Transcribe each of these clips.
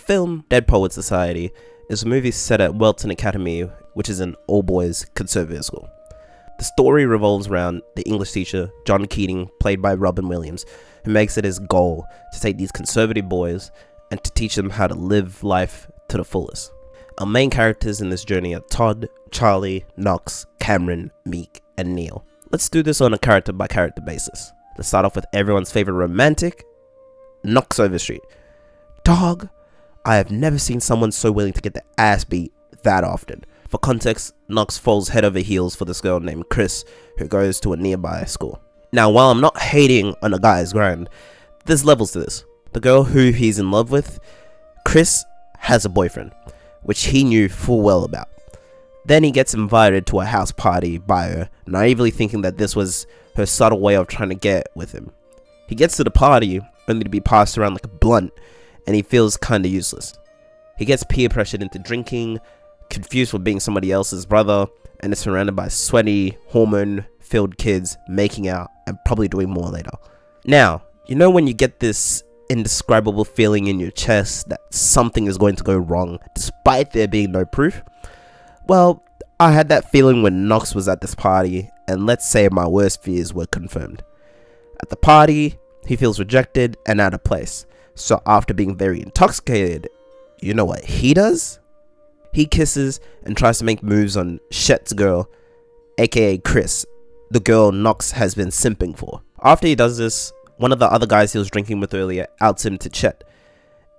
film Deadpoetssociety is a movie set at Welton Academy, which is an all-boys conservative school. The story revolves around the English teacher, John Keating, played by Robin Williams, who makes it his goal to take these conservative boys and to teach them how to live life to the fullest. Our main characters in this journey are Todd, Charlie, Knox, Cameron, Meek, and Neil. Let's do this on a character-by-character basis. Let's start off with everyone's favorite romantic, Knox Overstreet. Dog, I have never seen someone so willing to get their ass beat that often. For context, Knox falls head over heels for this girl named Chris, who goes to a nearby school. Now, while I'm not hating on a guy's grind, there's levels to this. The girl who he's in love with, Chris, has a boyfriend, which he knew full well about. Then he gets invited to a house party by her, naively thinking that this was her subtle way of trying to get with him. He gets to the party only to be passed around like a blunt, and he feels kinda useless. He gets peer pressured into drinking, confused with being somebody else's brother, and is surrounded by sweaty, hormone-filled kids making out and probably doing more later. Now, you know when you get this indescribable feeling in your chest that something is going to go wrong despite there being no proof? Well, I had that feeling when Knox was at this party, and let's say my worst fears were confirmed. At the party, he feels rejected and out of place. So after being very intoxicated, you know what he does? He kisses and tries to make moves on Chet's girl, aka Chris, the girl Knox has been simping for. After he does this, one of the other guys he was drinking with earlier outs him to Chet,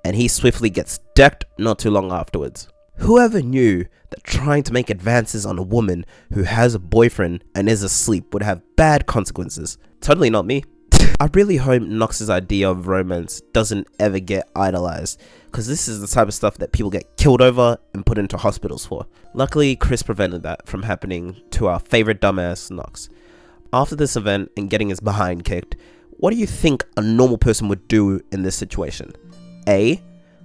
and he swiftly gets decked not too long afterwards. Whoever knew that trying to make advances on a woman who has a boyfriend and is asleep would have bad consequences? Totally not me. I really hope Knox's idea of romance doesn't ever get idolized, because this is the type of stuff that people get killed over and put into hospitals for. Luckily, Chris prevented that from happening to our favorite dumbass Knox. After this event and getting his behind kicked, what do you think a normal person would do in this situation? A.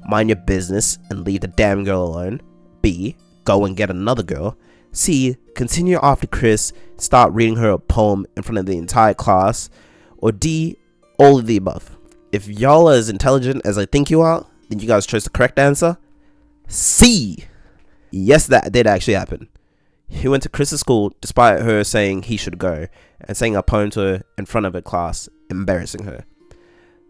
Mind your business and leave the damn girl alone. B. Go and get another girl. C. Continue after Chris, start reading her a poem in front of the entire class. Or D. All of the above. If y'all are as intelligent as I think you are, then you guys chose the correct answer. C. Yes, that did actually happen. He went to Chris's school despite her saying he should go, and saying a poem to her in front of her class, embarrassing her.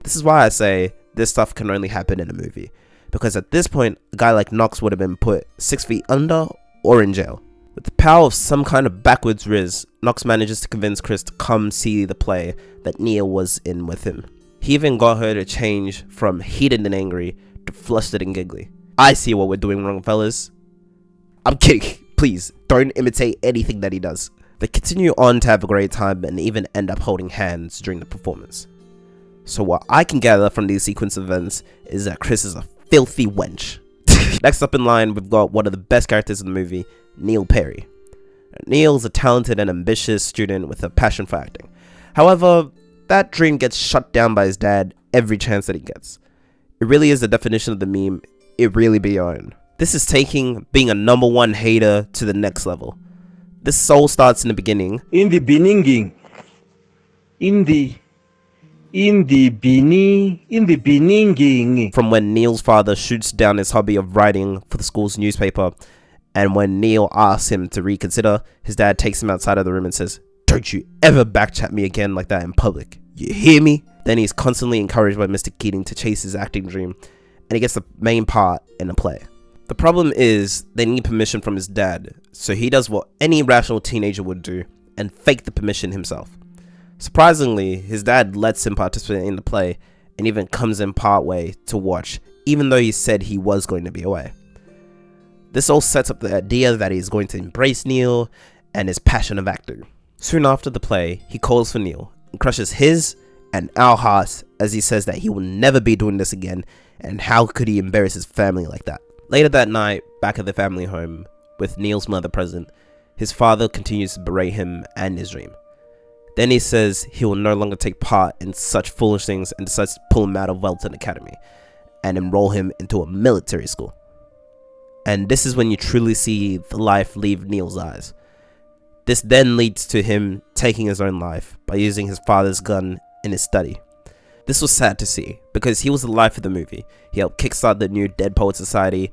This is why I say this stuff can only happen in a movie, because at this point, a guy like Knox would have been put 6 feet under or in jail. With the power of some kind of backwards riz, Knox manages to convince Chris to come see the play that Neil was in with him. He even got her to change from heated and angry to flustered and giggly. I see what we're doing wrong, fellas. I'm kidding. Please, don't imitate anything that he does. They continue on to have a great time and even end up holding hands during the performance. So what I can gather from these sequence of events is that Chris is a filthy wench. Next up in line, we've got one of the best characters in the movie, Neil Perry. Neil's a talented and ambitious student with a passion for acting. However, that dream gets shut down by his dad every chance that he gets. It really is the definition of the meme, it really be your own. This is taking being a -- hater to the next level. This all starts in the beginning. From when Neil's father shoots down his hobby of writing for the school's newspaper, and when Neil asks him to reconsider, his dad takes him outside of the room and says, "Don't you ever backchat me again like that in public. You hear me?" Then he's constantly encouraged by Mr. Keating to chase his acting dream, and he gets the main part in the play. The problem is, they need permission from his dad, so he does what any rational teenager would do, and fake the permission himself. Surprisingly, his dad lets him participate in the play, and even comes in partway to watch, even though he said he was going to be away. This all sets up the idea that he's going to embrace Neil and his passion of acting. Soon after the play, he calls for Neil, and crushes his and our hearts as he says that he will never be doing this again, and how could he embarrass his family like that. Later that night, back at the family home, with Neil's mother present, his father continues to berate him and his dream. Then he says he will no longer take part in such foolish things and decides to pull him out of Welton Academy and enroll him into a military school. And this is when you truly see the life leave Neil's eyes. This then leads to him taking his own life by using his father's gun in his study. This was sad to see, because he was the life of the movie. He helped kickstart the new Dead Poet Society,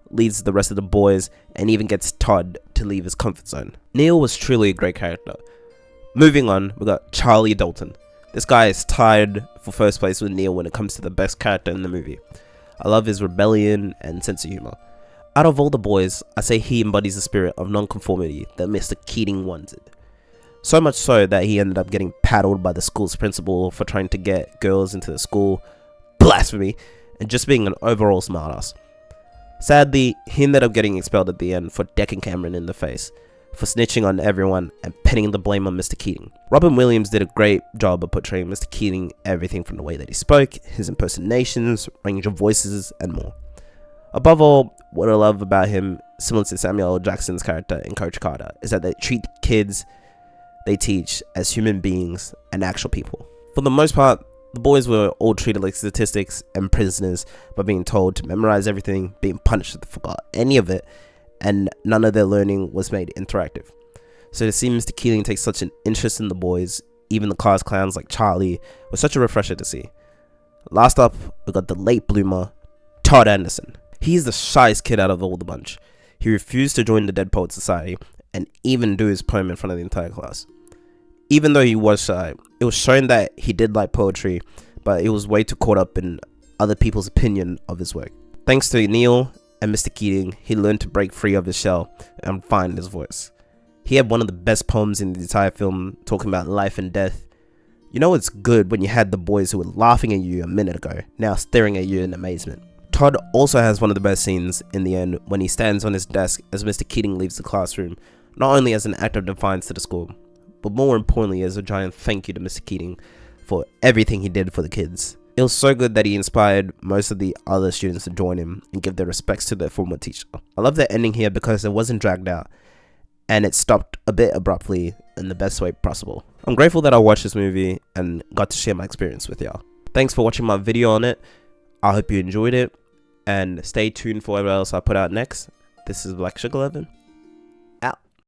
leads the rest of the boys, and even gets Todd to leave his comfort zone. Neil was truly a great character. Moving on, we got Charlie Doton. This guy is tied for first place with Neil when it comes to the best character in the movie. I love his rebellion and sense of humor. Out of all the boys, I say he embodies the spirit of non-conformity that Mr. Keating wanted. So much so that he ended up getting paddled by the school's principal for trying to get girls into the school, blasphemy, and just being an overall smartass. Sadly, he ended up getting expelled at the end for decking Cameron in the face, for snitching on everyone and pinning the blame on Mr. Keating. Robin Williams did a great job of portraying Mr. Keating, everything from the way that he spoke, his impersonations, range of voices, and more. Above all, what I love about him, similar to Samuel L. Jackson's character in Coach Carter, is that they treat kids they teach as human beings and actual people. For the most part, the boys were all treated like statistics and prisoners by being told to memorize everything, being punished if they forgot any of it, and none of their learning was made interactive. So to see Mr. Keating take such an interest in the boys, even the class clowns like Charlie, was such a refresher to see. Last up, we got the late bloomer, Todd Anderson. He's the shyest kid out of all the bunch. He refused to join the Dead Poet Society and even do his poem in front of the entire class. Even though he was shy, it was shown that he did like poetry, but he was way too caught up in other people's opinion of his work. Thanks to Neil and Mr. Keating, he learned to break free of his shell and find his voice. He had one of the best poems in the entire film, talking about life and death. You know it's good when you had the boys who were laughing at you a minute ago, now staring at you in amazement. Todd also has one of the best scenes in the end when he stands on his desk as Mr. Keating leaves the classroom, not only as an act of defiance to the school, but more importantly as a giant thank you to Mr. Keating for everything he did for the kids. It was so good that he inspired most of the other students to join him and give their respects to their former teacher. I love the ending here because it wasn't dragged out, and it stopped a bit abruptly in the best way possible. I'm grateful that I watched this movie and got to share my experience with y'all. Thanks for watching my video on it. I hope you enjoyed it, and stay tuned for whatever else I put out next. This is Black Sugar 11.